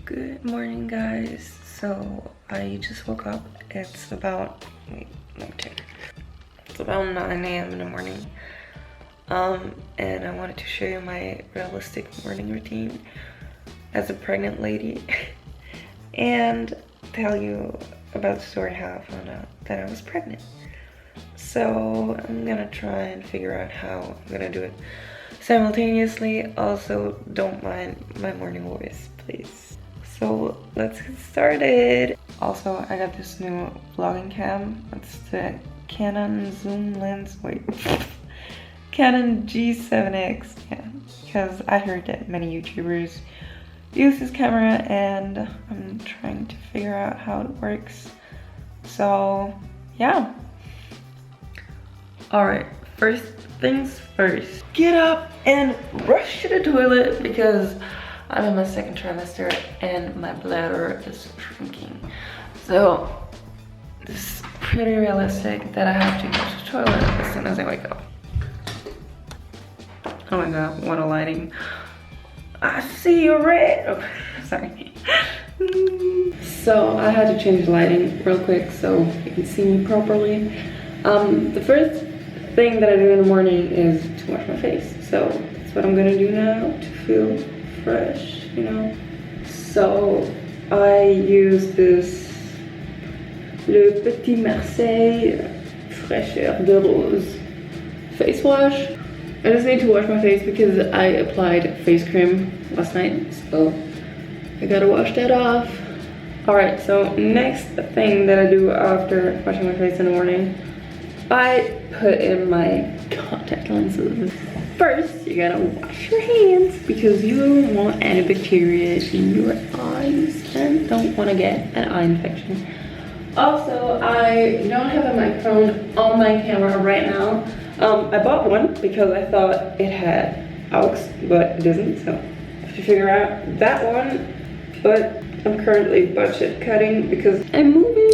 Good morning, guys. So I just woke up. It's about it's about 9 a.m. in the morning. And I wanted to show you my realistic morning routine as a pregnant lady and tell you about the story how I found out that I was pregnant. So I'm gonna try and figure out how I'm gonna do it simultaneously. Also, don't mind my morning voice, please. So let's get started. Also, I got this new vlogging cam. It's the Canon zoom lens. Wait, Canon G7X. Yeah, because I heard that many YouTubers use this camera, and I'm trying to figure out how it works. So yeah. All right. First things first. Get up and rush to the toilet because I'm in my second trimester and my bladder is shrinking. So this is pretty realistic that I have to go to the toilet as soon as I wake up. Oh my god, what a lighting. I see you red. Oh, sorry. So I had to change the lighting real quick so you can see me properly. The first thing that I do in the morning is to wash my face. So that's what I'm gonna do now to feel fresh, you know. So I use this Le Petit Marseille Fraîcheur de Rose face wash. I just need to wash my face because I applied face cream last night, so I gotta wash that off. Alright, so next thing that I do after washing my face in the morning, I put in my contact lenses. First, you gotta wash your hands because you don't want any bacteria in your eyes and don't want to get an eye infection. Also, I don't have a microphone on my camera right now. I bought one because I thought it had aux, but it doesn't, so I have to figure out that one. But I'm currently budget cutting because I'm moving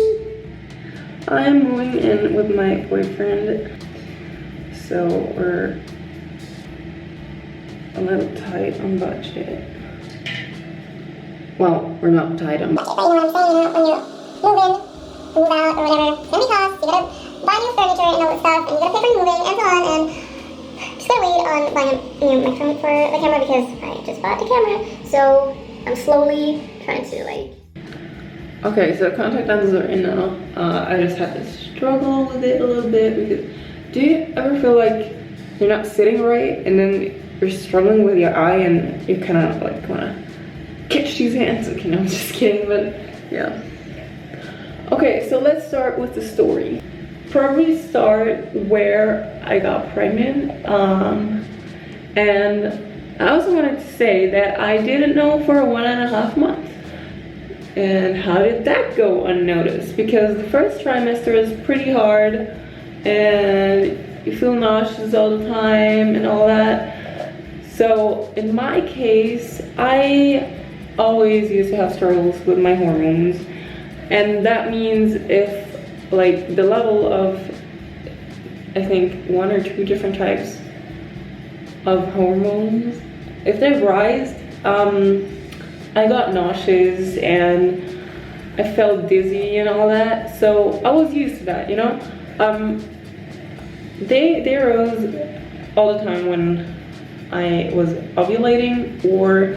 in with my boyfriend, so we're a little tight on budget. Well, we're not tight on budget. But you know what I'm saying, you know, when you move in, move out, or whatever, it's gonna be cost. You gotta buy new furniture and all that stuff, and you gotta pay for moving and so on, and just gotta wait on buying a microphone for the camera because I just bought the camera. So I'm slowly trying to Okay, so contact lenses are in now. I just had to struggle with it a little bit because do you ever feel like you're not sitting right and then you're struggling with your eye and you kind of like want to catch these hands? Okay, no, I'm just kidding, but yeah. Okay, so let's start with the story. Probably start where I got pregnant. And I also wanted to say that I didn't know for 1.5 months. And how did that go unnoticed? Because the first trimester is pretty hard and you feel nauseous all the time and all that. So in my case, I always used to have struggles with my hormones. And that means if like the level of, I think 1 or 2 different types of hormones, if they rise, I got nauseous and I felt dizzy and all that. So I was used to that, you know. They rose all the time when I was ovulating or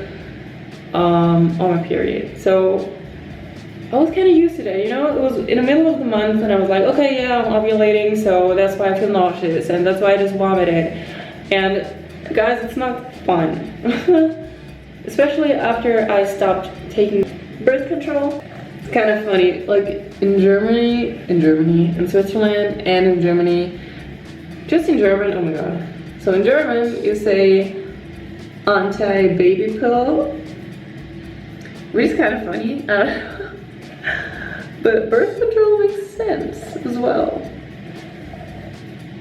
on my period. So I was kind of used to that, you know. It was in the middle of the month and I was like, okay, yeah, I'm ovulating, so that's why I feel nauseous and that's why I just vomited. And guys, it's not fun. Especially after I stopped taking birth control. It's kind of funny, like in Germany, in Switzerland, and in Germany, just in German, oh my god. So in German, you say anti-baby pill, which is kind of funny. But birth control makes sense as well.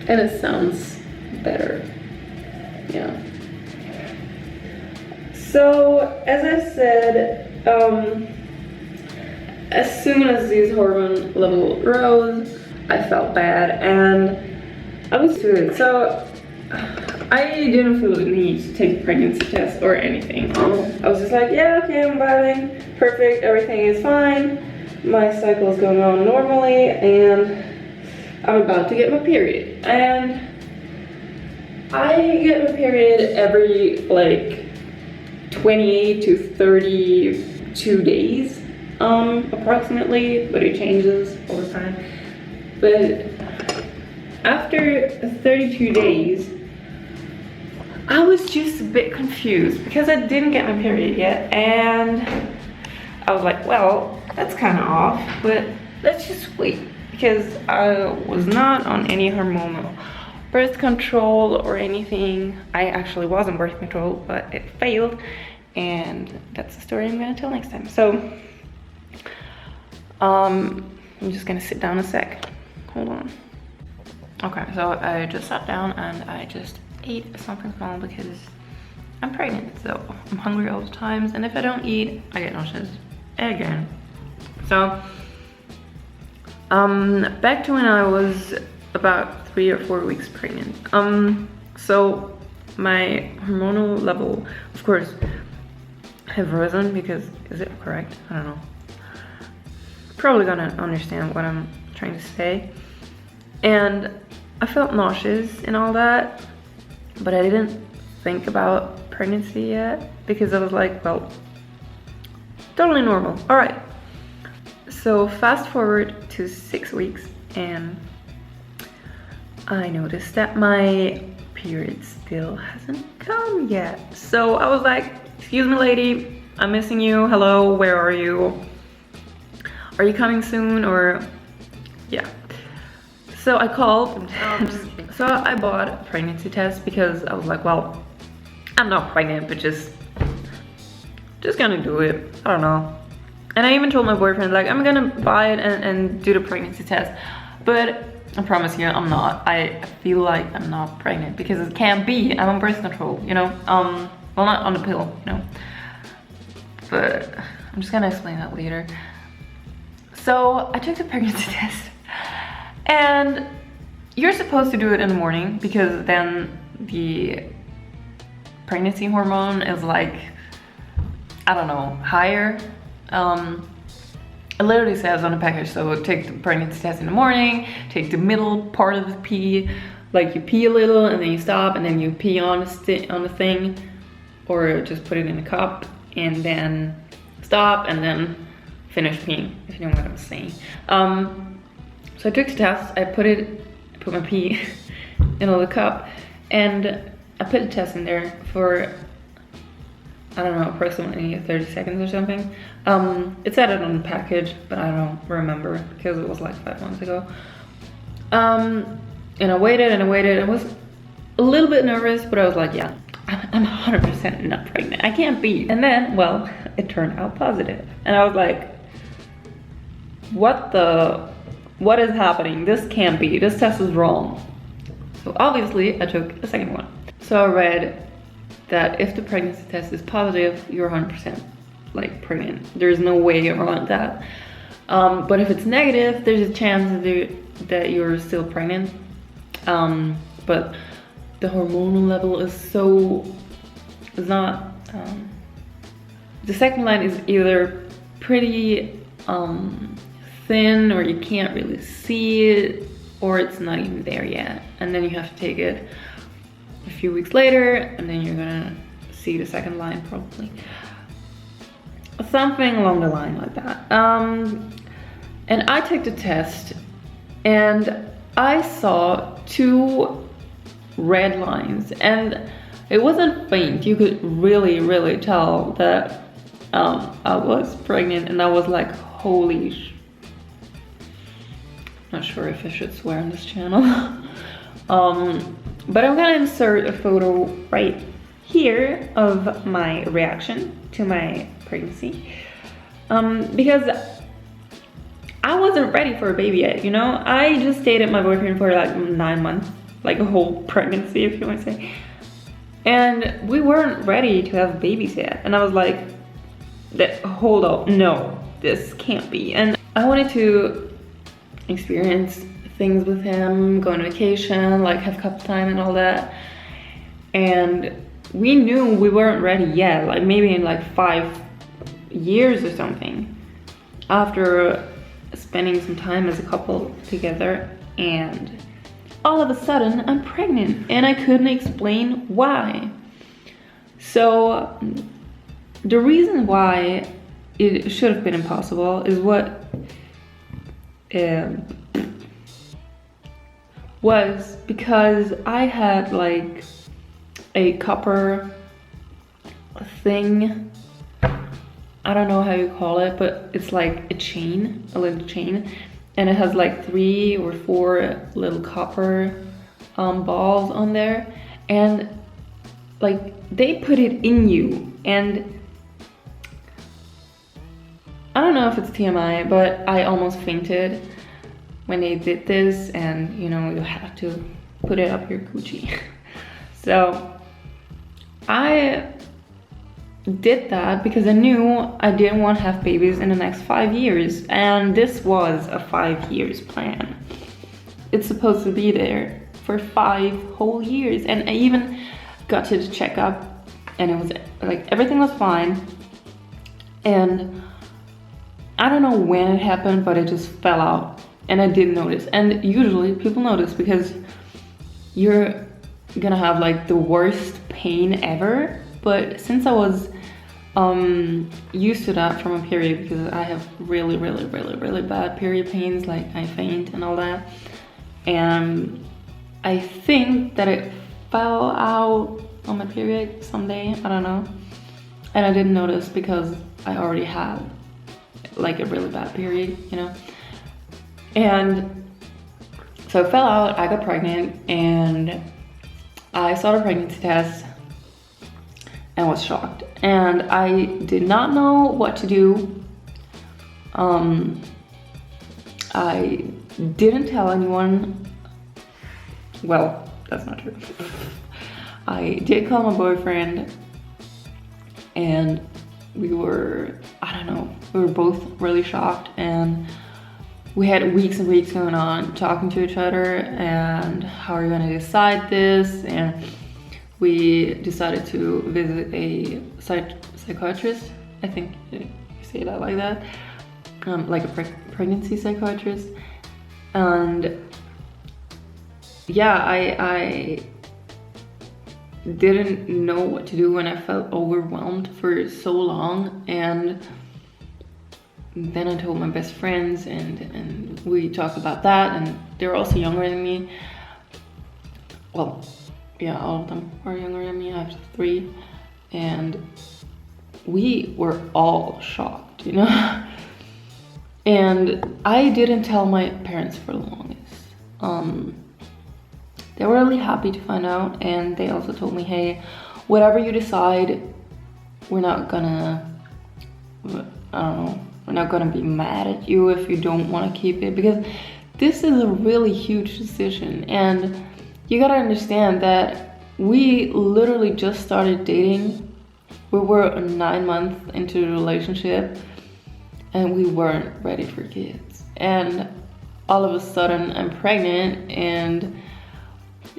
And it sounds better, yeah. So, as I said, as soon as these hormone levels rose, I felt bad and I was doing it. So, I didn't feel the need to take a pregnancy test or anything. I was just like, yeah, okay, I'm ovulating, perfect, everything is fine. My cycle is going on normally, and I'm about to get my period. And I get my period every like 28 to 32 days, approximately, but it changes all the time. But after 32 days, I was just a bit confused because I didn't get my period yet, and I was like, well, that's kind of off, but let's just wait, because I was not on any hormonal birth control or anything. I actually was on birth control, but it failed, and that's a story I'm gonna tell next time. So I'm just gonna sit down a sec. Hold on. Okay, so I just sat down and I just ate something small because I'm pregnant, so I'm hungry all the times, and if I don't eat, I get nauseous again. So back to when I was about 3 or 4 weeks pregnant. So my hormonal level, of course, have risen because, is it correct? I don't know. Probably gonna understand what I'm trying to say. And I felt nauseous and all that, but I didn't think about pregnancy yet because I was like, well, totally normal. All right. So fast forward to 6 weeks, and I noticed that my period still hasn't come yet. So I was like, excuse me, lady, I'm missing you. Hello, where are you? Are you coming soon? Or yeah. So I called. So I bought a pregnancy test because I was like, well, I'm not pregnant, but just gonna do it. I don't know. And I even told my boyfriend, like, I'm gonna buy it and do the pregnancy test. But I promise you, I'm not. I feel like I'm not pregnant because it can't be. I'm on birth control, you know? Well, not on the pill, you know? But I'm just gonna explain that later. So I took the pregnancy test, and you're supposed to do it in the morning because then the pregnancy hormone is like, I don't know, higher. It literally says on the package, so take the pregnancy test in the morning, take the middle part of the pee, like you pee a little and then you stop and then you pee on the thing, or just put it in a cup and then stop and then finish peeing, if you know what I'm saying. So I took the test, I put my pee in a little cup, and I put the test in there for, I don't know, approximately 30 seconds or something. It said it on the package, but I don't remember because it was like 5 months ago. And I waited and I waited. I was a little bit nervous, but I was like, yeah, I'm 100% not pregnant. I can't be. And then, well, it turned out positive. And I was like, what is happening? This can't be. This test is wrong. So obviously I took a second one. So I read that if the pregnancy test is positive, you're 100% like pregnant. There's no way around that. But if it's negative, there's a chance that you're still pregnant. But the hormonal level is not, the second line is either pretty thin, or you can't really see it, or it's not even there yet. And then you have to take it a few weeks later, and then you're gonna see the second line probably. Something along the line like that. And I took the test, and I saw 2 red lines, and it wasn't faint. You could really tell that I was pregnant, and I was like, holy not sure if I should swear on this channel. But I'm gonna insert a photo right here of my reaction to my pregnancy, because I wasn't ready for a baby yet, you know? I just dated my boyfriend for like 9 months, like a whole pregnancy, if you want to say. And we weren't ready to have babies yet. And I was like, hold up, no, this can't be. And I wanted to experience things with him, go on vacation, like have couple time and all that. And we knew we weren't ready yet, like maybe in like 5 years or something, after spending some time as a couple together. And all of a sudden I'm pregnant, and I couldn't explain why. So the reason why it should have been impossible is what was because I had like a copper thing. I don't know how you call it, but it's like a chain, a little chain, and it has like 3 or 4 little copper balls on there, and like they put it in you. And I don't know if it's TMI, but I almost fainted when they did this, and you know, you have to put it up your coochie. So I did that because I knew I didn't want to have babies in the next 5 years, and this was a 5 years plan. It's supposed to be there for 5 whole years, and I even got to the checkup, and it was like everything was fine. And I don't know when it happened, but it just fell out, and I didn't notice. And usually people notice because you're gonna have like the worst pain ever. But since I was used to that from a period, because I have really bad period pains, like I faint and all that, and I think that it fell out on my period someday, I don't know, and I didn't notice because I already had like a really bad period, you know. And so it fell out, I got pregnant, and I saw the pregnancy test and was shocked, and I did not know what to do. I didn't tell anyone. Well, that's not true. I did call my boyfriend, and we were, I don't know, we were both really shocked, and we had weeks and weeks going on talking to each other and how are we gonna decide this. And we decided to visit a psychiatrist, I think you say that like that, like a pregnancy psychiatrist. And yeah, I didn't know what to do, and I felt overwhelmed for so long. And then I told my best friends, and we talked about that, and they're also younger than me. Well, yeah, all of them are younger than me. I have 3, and we were all shocked, you know. And I didn't tell my parents for the longest. They were really happy to find out, and they also told me, hey, whatever you decide, we're not gonna, I don't know, we're not gonna be mad at you if you don't want to keep it, because this is a really huge decision. And you gotta understand that we literally just started dating. We were 9 months into the relationship, and we weren't ready for kids. And all of a sudden I'm pregnant, and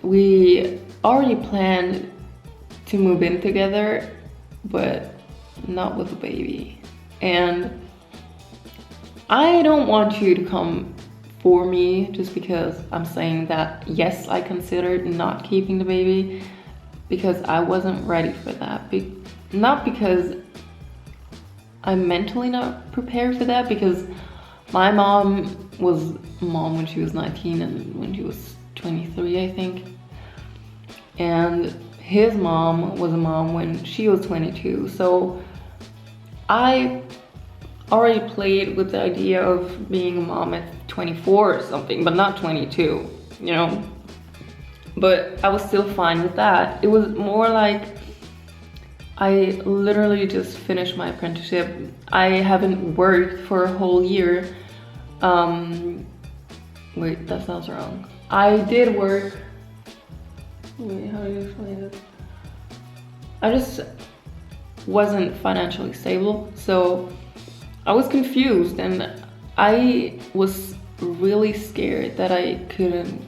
we already planned to move in together, but not with a baby. And I don't want you to come for me just because I'm saying that yes, I considered not keeping the baby, because I wasn't ready for that. Not because I'm mentally not prepared for that, because my mom was a mom when she was 19 and when she was 23, I think. And his mom was a mom when she was 22. So I already played with the idea of being a mom at 24 or something, but not 22, you know. But I was still fine with that. It was more like I literally just finished my apprenticeship. I haven't worked for a whole year. Wait, that sounds wrong. I did work. Wait, how do you explain this? I just wasn't financially stable, so I was confused, and I was really scared that I couldn't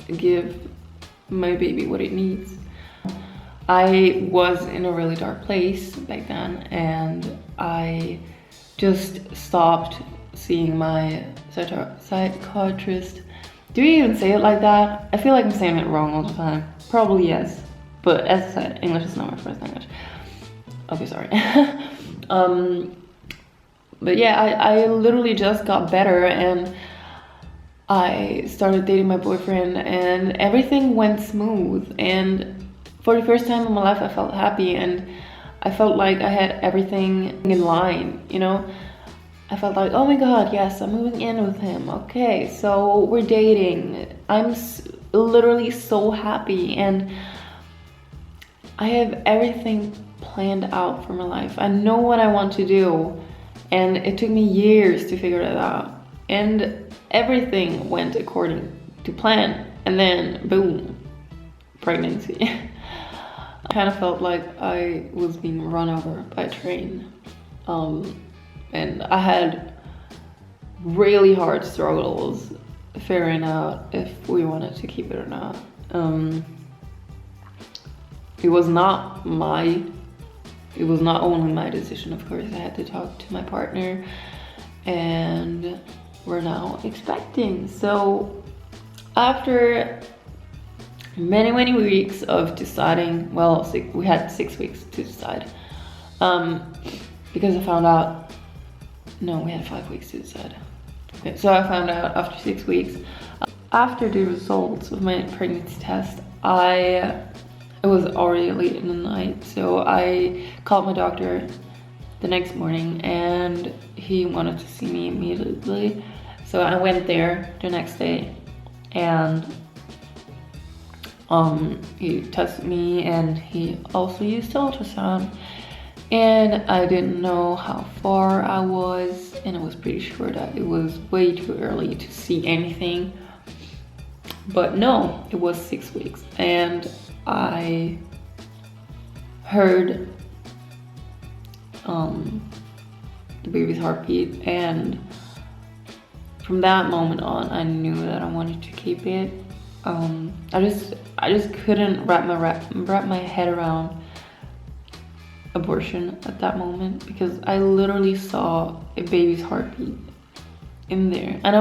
give my baby what it needs. I was in a really dark place back then, and I just stopped seeing my psychiatrist. Do you even say it like that? I feel like I'm saying it wrong all the time. Probably yes, but as I said, English is not my first language. Okay, sorry. But yeah, I literally just got better, and I started dating my boyfriend, and everything went smooth. And for the first time in my life, I felt happy, and I felt like I had everything in line, you know? I felt like, oh my god, yes, I'm moving in with him. Okay, so we're dating. I'm literally so happy, and I have everything planned out for my life. I know what I want to do, and it took me years to figure it out. And everything went according to plan, and then boom, pregnancy. I kind of felt like I was being run over by a train. And I had really hard struggles figuring out if we wanted to keep it or not. It was not only my decision, of course. I had to talk to my partner, and we're now expecting. So after many weeks of deciding, well, we had 6 weeks to decide, because I found out, no, we had 5 weeks to decide. Okay, so I found out after 6 weeks, after the results of my pregnancy test, it was already late in the night, so I called my doctor the next morning, and he wanted to see me immediately. So I went there the next day, and he tested me, and he also used ultrasound. And I didn't know how far I was, and I was pretty sure that it was way too early to see anything. But no, it was 6 weeks, and I heard the baby's heartbeat, and from that moment on, I knew that I wanted to keep it. I just couldn't wrap my head around abortion at that moment, because I literally saw a baby's heartbeat in there, and it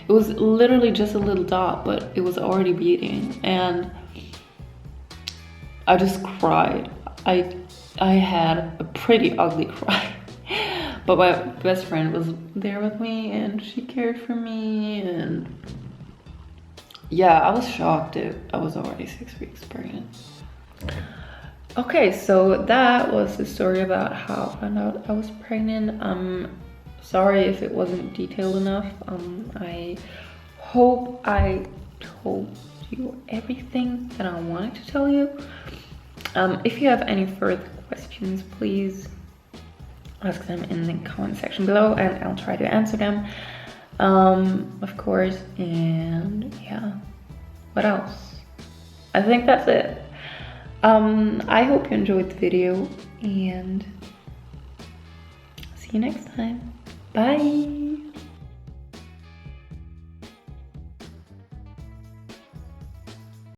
was literally just a little dot, but it was already beating, and I just cried. I had a pretty ugly cry, but my best friend was there with me, and she cared for me, and yeah, I was shocked that I was already 6 weeks pregnant. Okay, so that was the story about how I found out I was pregnant. Sorry if it wasn't detailed enough. I hope I told you everything that I wanted to tell you. If you have any further questions, please ask them in the comment section below, and I'll try to answer them, of course. And yeah, what else? I think that's it. I hope you enjoyed the video, and see you next time. Bye.